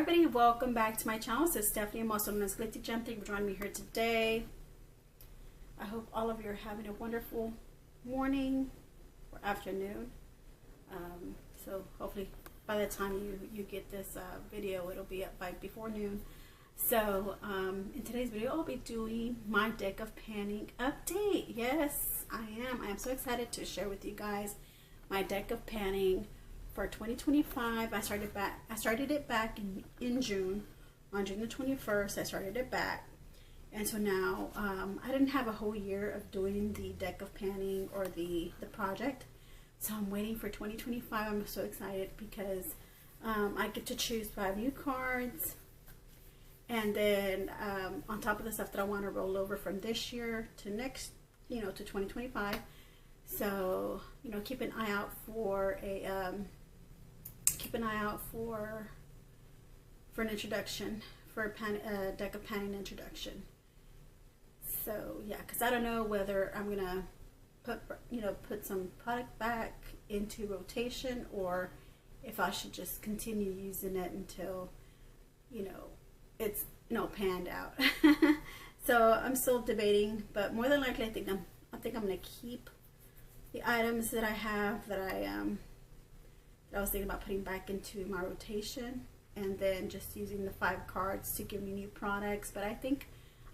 everybody, welcome back to my channel. This is Stephanie. I'm also known as GLITZYGEM. Thank you for joining me here today. I hope all of you are having a wonderful morning or afternoon. So hopefully by the time you get this video, it'll be up by before noon. So in today's video, I'll be doing my deck of panning update. Yes, I am so excited to share with you guys my deck of panning for 2025. I started it back in June. On June the 21st, I started it back. And so now I didn't have a whole year of doing the deck of panning or the project. So I'm waiting for 2025. I'm so excited because I get to choose 5 new cards. And then on top of the stuff that I want to roll over from this year to next, to 2025. So, keep an eye out for an introduction, for a deck of panning introduction. So yeah, because I don't know whether I'm gonna put some product back into rotation, or if I should just continue using it until it's panned out. So I'm still debating, but more than likely I think I'm gonna keep the items that I have that I was thinking about putting back into my rotation, and then just using the 5 cards to give me new products. But I think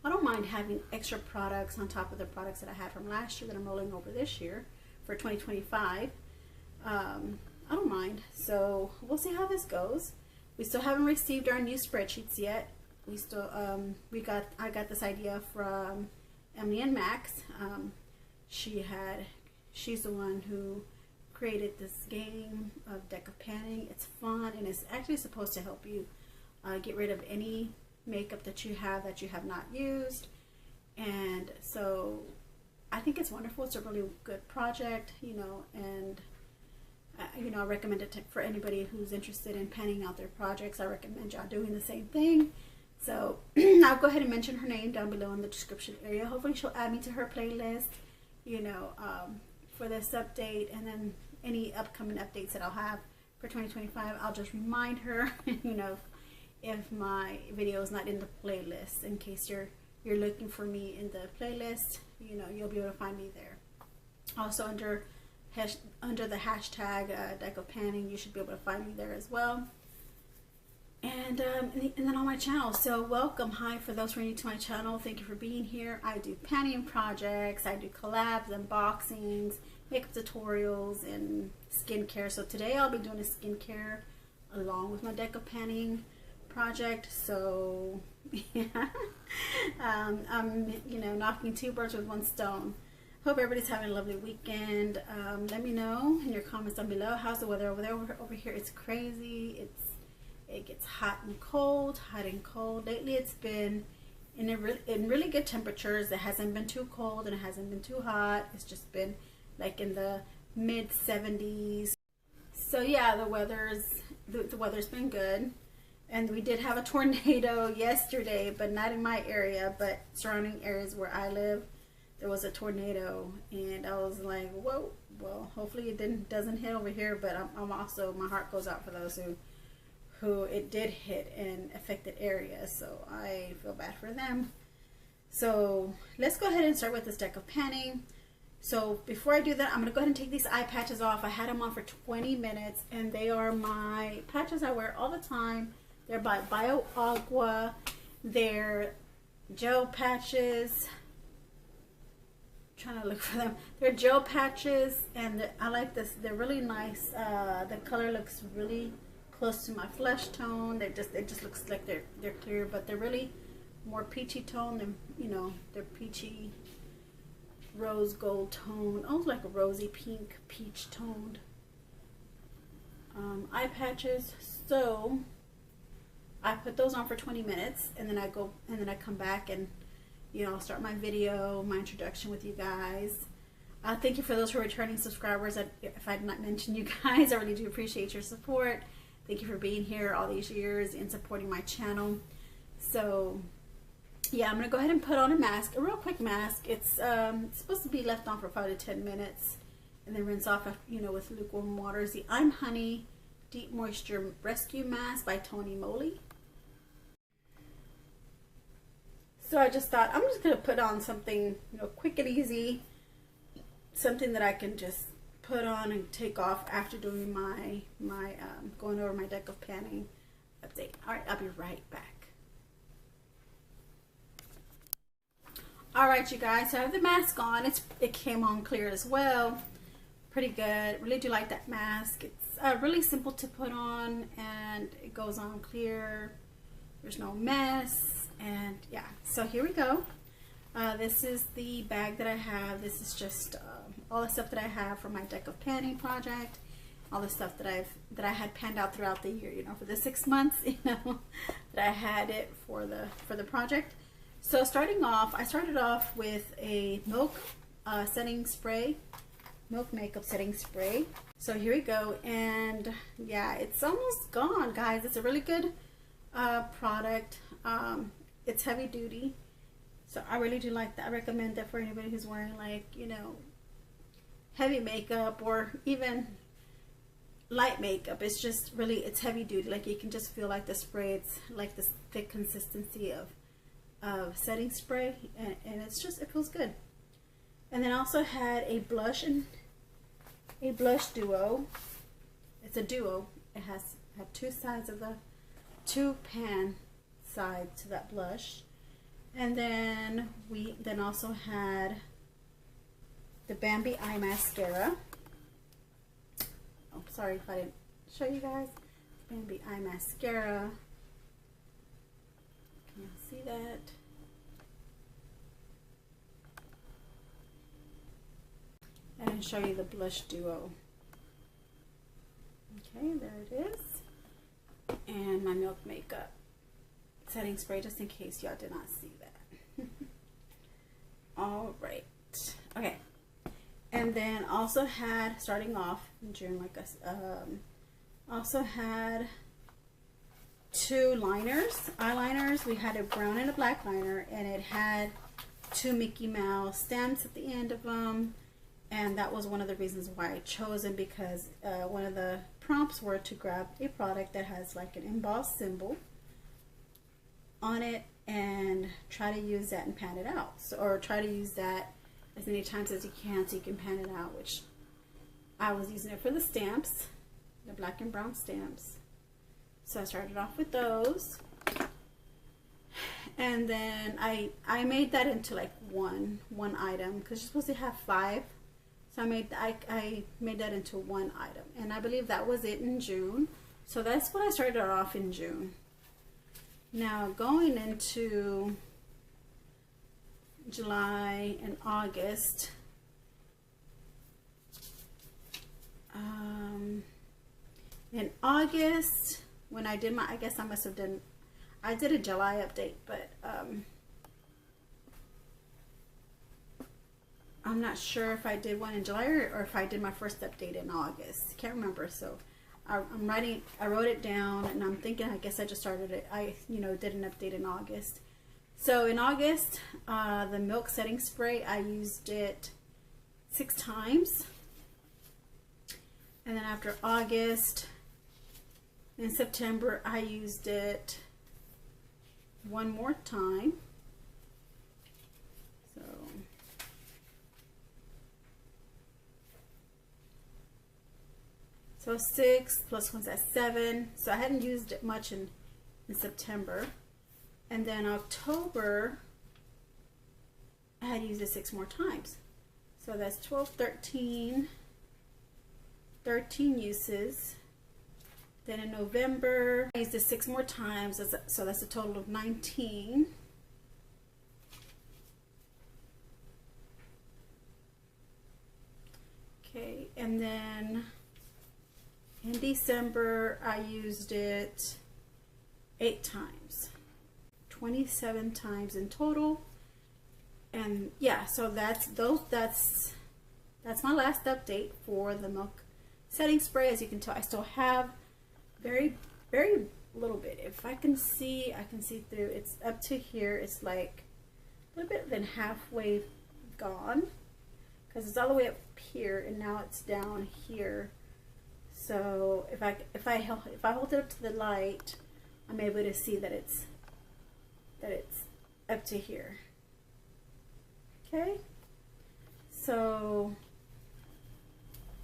I don't mind having extra products on top of the products that I had from last year that I'm rolling over this year for 2025. I don't mind. So we'll see how this goes. We still haven't received our new spreadsheets yet. We still I got this idea from Emily and Max. She's the one who created this game of deck of panning. It's fun, and it's actually supposed to help you get rid of any makeup that you have not used. And so I think it's wonderful. It's a really good project, and I recommend it for anybody who's interested in panning out their projects. I recommend y'all doing the same thing. So I'll go ahead and mention her name down below in the description area. Hopefully she'll add me to her playlist, for this update, and then any upcoming updates that I'll have for 2025, I'll just remind her, if my video is not in the playlist, in case you're looking for me in the playlist, you'll be able to find me there. Also under the hashtag deck of panning, you should be able to find me there as well. And then on my channel. So welcome. Hi, for those who are new to my channel, thank you for being here. I do panning projects, I do collabs, unboxings, makeup tutorials, and skincare. So today I'll be doing a skincare along with my deck of panning project. So yeah, I'm knocking 2 birds with 1 stone. Hope everybody's having a lovely weekend. Let me know in your comments down below. How's the weather over there? Over here it's crazy. It gets hot and cold. Lately it's been in really good temperatures. It hasn't been too cold and it hasn't been too hot. It's just been like in the mid 70s. So yeah, the weather's been good. And we did have a tornado yesterday, but not in my area, but surrounding areas where I live. There was a tornado, and I was like, whoa. Well, hopefully it doesn't hit over here, but I'm also, my heart goes out for those who it did hit in affected areas. So I feel bad for them. So let's go ahead and start with this deck of panning. So before I do that, I'm going to go ahead and take these eye patches off. I had them on for 20 minutes, and they are my patches I wear all the time. They're by Bio Agua. They're gel patches. I'm trying to look for them. They're gel patches, and I like this. They're really nice. The color looks really close to my flesh tone. It just looks like they're clear, but they're really more peachy tone than, they're peachy rose gold tone, almost like a rosy pink peach toned eye patches. So I put those on for 20 minutes, and then I come back and I'll start my video, my introduction with you guys. Thank you for those who are returning subscribers. If I did not mention you guys, I really do appreciate your support. Thank you for being here all these years and supporting my channel. So yeah, I'm gonna go ahead and put on a mask, a real quick mask. It's supposed to be left on for 5 to 10 minutes, and then rinse off, with lukewarm water. It's the I'm Honey Deep Moisture Rescue Mask by Tony Moly. So I just thought I'm just gonna put on something, you know, quick and easy, something that I can just put on and take off after doing my going over my deck of panning update. All right, I'll be right back. All right, you guys, so I have the mask on. It came on clear as well. Pretty good. Really do like that mask. It's really simple to put on, and it goes on clear. There's no mess, and yeah. So here we go. This is the bag that I have. This is just all the stuff that I have for my deck of panning project. All the stuff that I had panned out throughout the year. You know, for the 6 months. You know, that I had it for the project. So starting off, I started off with a milk setting spray. Milk makeup setting spray. So here we go, and yeah, it's almost gone, guys. It's a really good product. It's heavy duty, so I really do like that. I recommend that for anybody who's wearing, like, you know, heavy makeup or even light makeup. It's just really, it's heavy duty. Like, you can just feel like the spray, it's like this thick consistency of setting spray, and it's just, it feels good. And then I also had a blush duo. It's a duo. It have two sides of the two pan sides to that blush. And then we also had the Bambi Eye Mascara. Oh, sorry if I didn't show you guys. Bambi Eye Mascara. Can you see that? And show you the blush duo. Okay, there it is. And my milk makeup setting spray, just in case y'all did not see that. All right. Okay. And then also had, starting off in June, like also had two liners, eyeliners. We had a brown and a black liner, and it had two Mickey Mouse stamps at the end of them. And that was one of the reasons why I chose them, because one of the prompts were to grab a product that has like an embossed symbol on it and try to use that and pan it out. So, or try to use that as many times as you can so you can pan it out, which I was using it for the stamps, the black and brown stamps. So I started off with those. And then I made that into like one item, because you're supposed to have 5. So I made that into one item, and I believe that was it in June. So that's what I started off in June. Now going into July and August, in August, when I did my, I guess I must have done, I did a July update, but I'm not sure if I did one in July or if I did my first update in August. Can't remember. So I wrote it down, and I'm thinking, I guess I just started it. I, you know, did an update in August. So in August, the milk setting spray, I used it 6 times. And then after August, in September, I used it 1 more time. So 6 plus 1's at 7. So I hadn't used it much in September. And then October, I had used it 6 more times. So that's 12, 13 uses. Then in November, I used it 6 more times. So that's a total of 19. Okay, and then in December, I used it 8 times, 27 times in total. And yeah, so that's my last update for the milk setting spray. As you can tell, I still have very little bit. If I can see, I can see through. It's up to here. It's like a little bit than halfway gone, because it's all the way up here, and now it's down here. So if I hold it up to the light, I'm able to see that it's up to here. Okay, so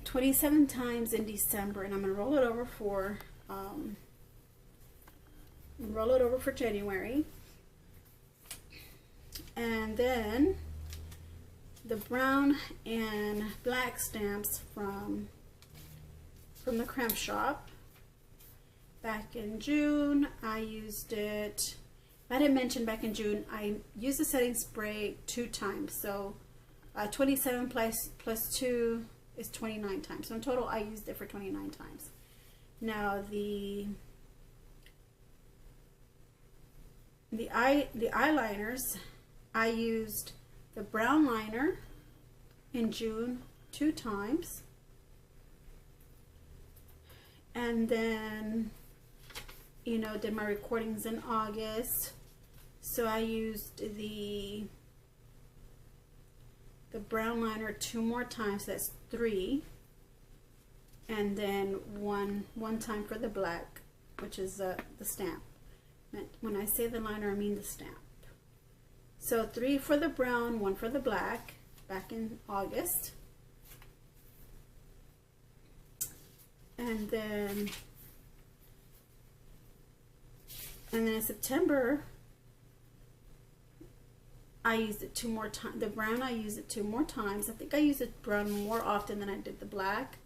27 times in December, and I'm gonna roll it over for January, and then the brown and black stamps from the cramp shop. Back in June, I used it. I didn't mention back in June, I used the setting spray 2 times. So 27 plus 2 is 29 times. So in total, I used it for 29 times. Now the eyeliners, I used the brown liner in June 2 times. And then, you know, did my recordings in August. So I used the brown liner 2 more times, so that's 3. And then one time for the black, which is the stamp. When I say the liner, I mean the stamp. So 3 for the brown, 1 for the black, back in August. And then in September, I used it 2 more times. The brown, I used it 2 more times. I think I used the brown more often than I did the black.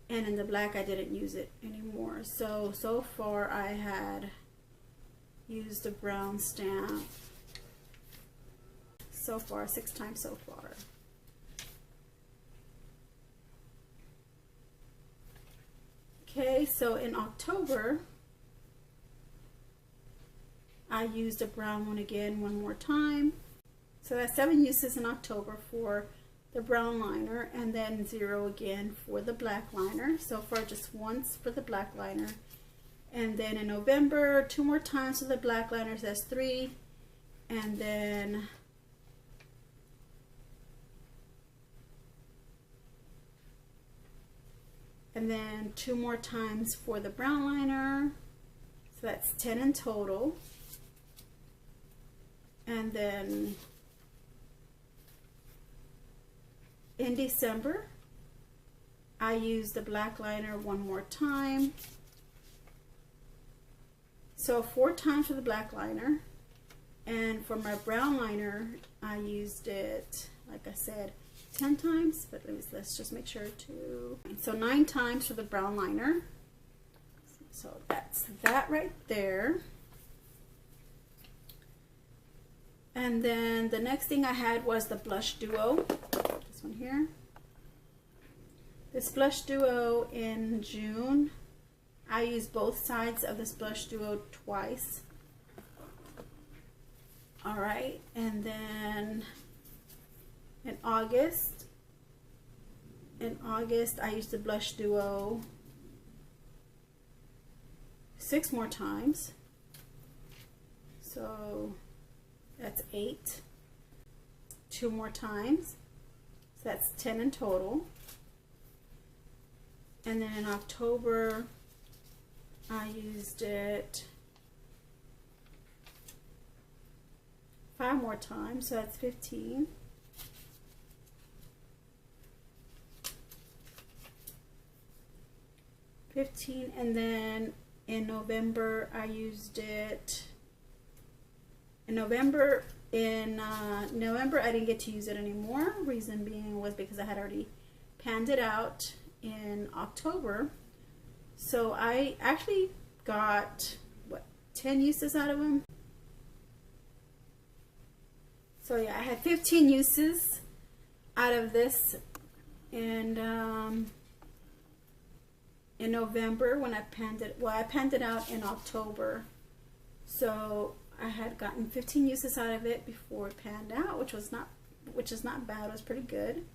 And in the black, I didn't use it anymore. So far, I had used the brown stamp. So far, 6 times so far. Okay, so in October, I used a brown one again 1 more time. So that's 7 uses in October for the brown liner, and then 0 again for the black liner. So far, just once for the black liner. And then in November, 2 more times for the black liners, that's 3. And then and then 2 more times for the brown liner, so that's 10 in total. And then in December, I used the black liner 1 more time, so 4 times for the black liner. And for my brown liner, I used it, like I said, 10 times, but let's just make sure to, so 9 times for the brown liner. So that's that right there. And then the next thing I had was the blush duo, this one here. This blush duo in June, I used both sides of this blush duo twice. All right, and then in August, I used the blush duo 6 more times. So that's 8. 2 more times. So that's 10 in total. And then in October, I used it 5 more times. So that's 15. 15, and then in November I used it. In November I didn't get to use it anymore. Reason being was because I had already panned it out in October. So I actually got, what, 10 uses out of them. So yeah, I had 15 uses out of this, and in November when I panned it, well, I panned it out in October, so I had gotten 15 uses out of it before it panned out, which is not bad. It was pretty good.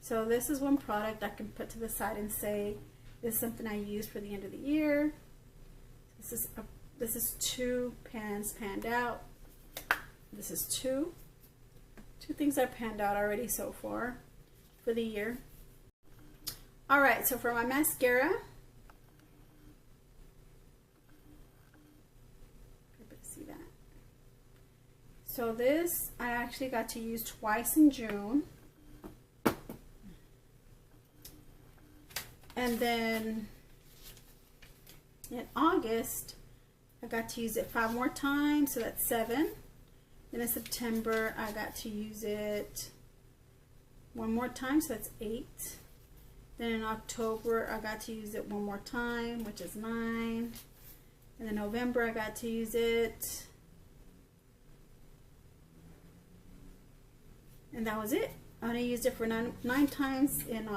So this is one product I can put to the side and say this is something I use for the end of the year. This is 2 pans panned out. This is two things I panned out already so far for the year. All right, so for my mascara, see that. So this I actually got to use twice in June. And then in August, I got to use it 5 more times, so that's 7. Then in September, I got to use it 1 more time, so that's 8. Then in October, I got to use it 1 more time, which is 9. And then November, I got to use it. And that was it. I only used it for 9 times in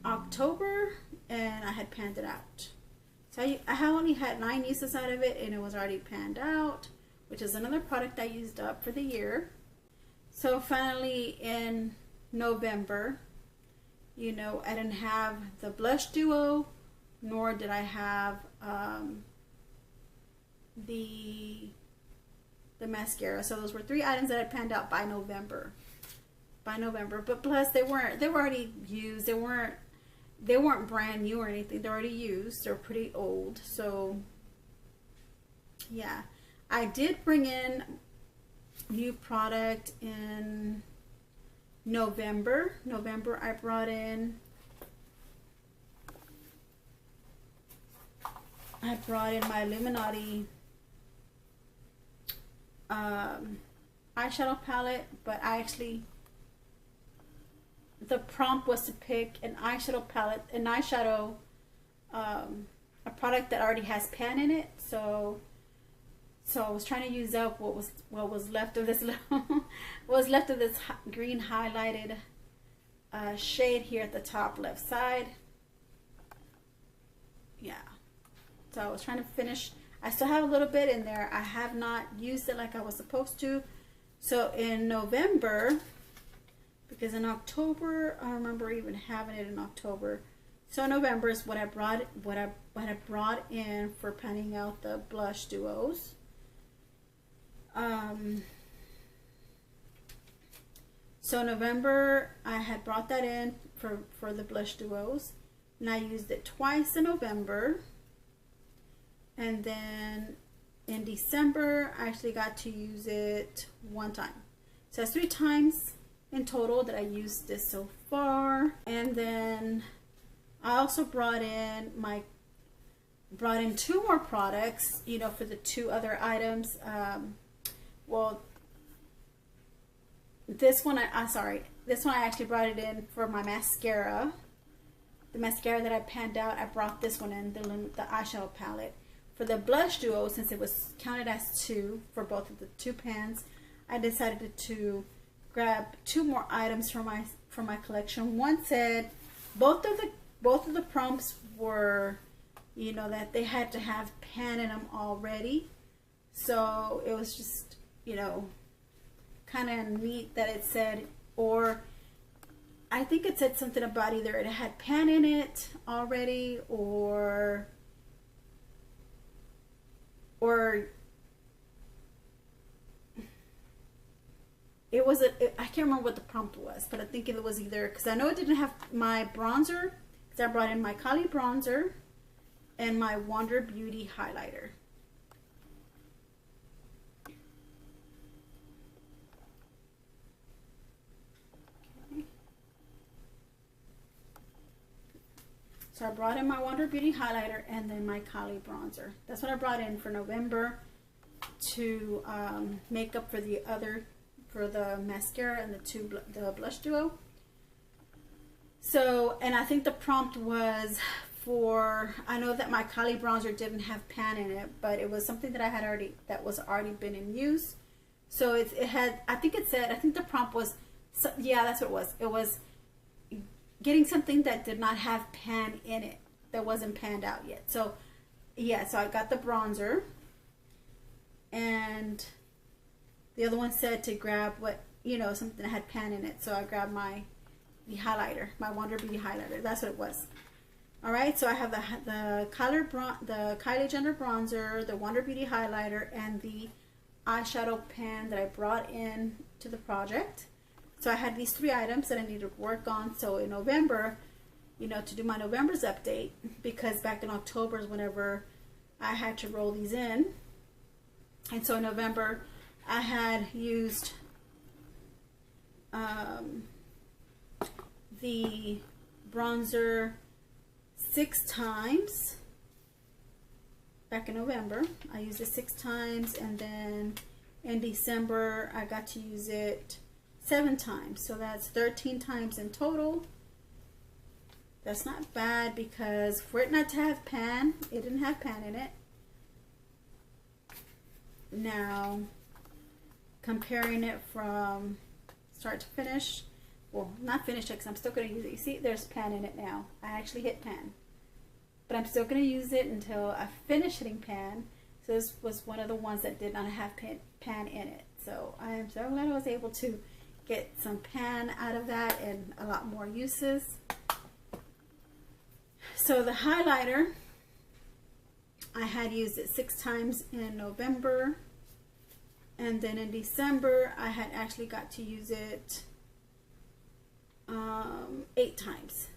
October, and I had panned it out. So I only had 9 uses out of it, and it was already panned out, which is another product I used up for the year. So finally in November, you know, I didn't have the blush duo, nor did I have the mascara. So those were 3 items that I panned out by November. But plus they were already used. They weren't brand new or anything. They're already used. They're pretty old. So yeah, I did bring in new product in November. I brought in my Illuminati eyeshadow palette, but the prompt was to pick an eyeshadow palette, a product that already has pan in it. So I was trying to use up what was left of this green highlighted shade here at the top left side. Yeah. So I was trying to finish. I still have a little bit in there. I have not used it like I was supposed to. So in November, because in October, I don't remember even having it in October. So November is what I brought in for panning out the blush duos. So November, I had brought that in for the blush duos, and I used it twice in November. And then in December, I actually got to use it 1 time. So that's 3 times in total that I used this so far. And then I also brought in 2 more products, you know, for the 2 other items. Well, this one I actually brought it in for my mascara. The mascara that I panned out, I brought this one in, the eyeshadow palette. For the blush duo, since it was counted as 2 for both of the 2 pans, I decided to grab 2 more items from my collection. One said both of the prompts were, you know, that they had to have pan in them already. So it was just, you know, kind of neat that it said, or I think it said something about either it had pan in it already, or it was I can't remember what the prompt was, but I think it was either, because I know it didn't have my bronzer, because I brought in my Kylie bronzer and my Wonder Beauty highlighter. Okay. So I brought in my Wonder Beauty highlighter and then my Kylie bronzer. That's what I brought in for November to make up for the mascara and the blush duo. So, and I think the prompt was for, I know that my Kylie bronzer didn't have pan in it, but it was something that that was already been in use. So it had, I think the prompt was, yeah, that's what it was. It was getting something that did not have pan in it, that wasn't panned out yet. So yeah, so I got the bronzer, and the other one said to grab something that had pan in it. So I grabbed the highlighter, my Wonder Beauty highlighter. That's what it was. All right, so I have the Kylie Jenner bronzer, the Wonder Beauty highlighter, and the eyeshadow pan that I brought in to the project. So I had these 3 items that I needed to work on. So in November, you know, to do my November's update, because back in October is whenever I had to roll these in. And so in November, I had used the bronzer 6 times back in November. I used it 6 times, and then in December I got to use it 7 times, so that's 13 times in total. That's not bad, because for it not to have pan, it didn't have pan in it. Now, comparing it from start to finish, well, not finished yet because I'm still going to use it. You see, there's pan in it now. I actually hit pan, but I'm still going to use it until I finish hitting pan. So this was one of the ones that did not have pan in it. So I am so glad I was able to get some pan out of that and a lot more uses. So the highlighter, I had used it 6 times in November, and then in December I had actually got to use it 8 times.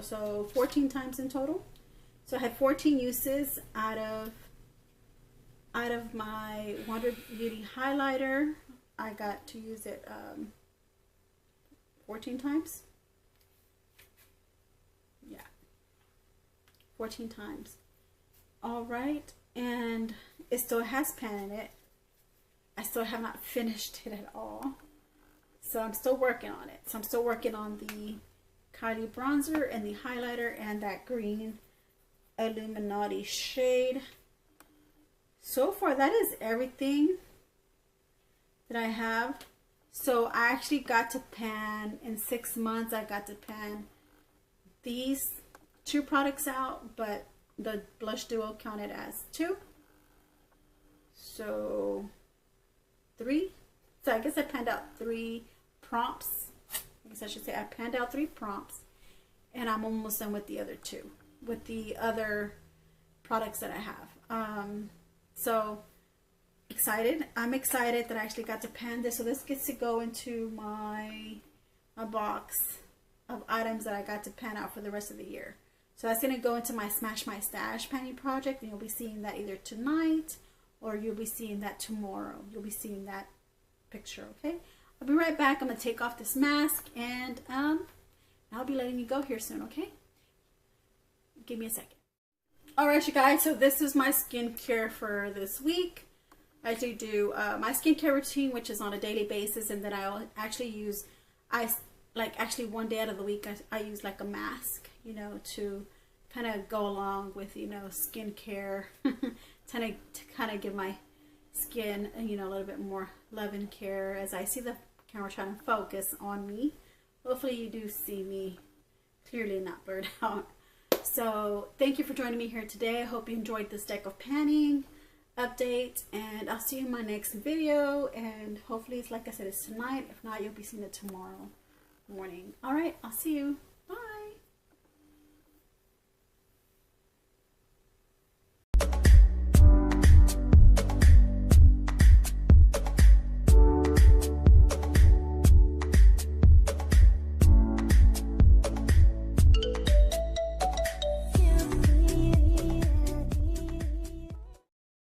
So 14 times in total. So I had 14 uses out of my Wonder Beauty highlighter. I got to use it 14 times. Yeah, 14 times. All right, and it still has pan in it. I still have not finished it at all, so I'm still working on it. So I'm still working on the Kylie bronzer and the highlighter and that green Illuminati shade. So far, that is everything that I have. So I actually got to pan in 6 months. I got to pan these 2 products out, but the blush duo counted as 2. So 3. So I guess I panned out 3 prompts. I guess I should say I panned out 3 prompts, and I'm almost done with the other 2, with the other products that I have. So excited. I'm excited that I actually got to pan this. So this gets to go into my box of items that I got to pan out for the rest of the year. So that's going to go into my Smash My Stash panning project, and you'll be seeing that either tonight or you'll be seeing that tomorrow. You'll be seeing that picture, okay? I'll be right back. I'm going to take off this mask, and I'll be letting you go here soon, okay? Give me a second. Alright, you guys, so this is my skincare for this week. I do my skincare routine, which is on a daily basis, and then I'll actually use, actually one day out of the week, I use like a mask, you know, to kind of go along with, you know, skincare, to kind of give my skin, you know, a little bit more love and care. As I see the camera trying to focus on me, hopefully you do see me clearly, not blurred out. So thank you for joining me here today. I hope you enjoyed this deck of panning update, and I'll see you in my next video, and hopefully it's, like I said, it's tonight. If not, you'll be seeing it tomorrow morning. All right, I'll see you.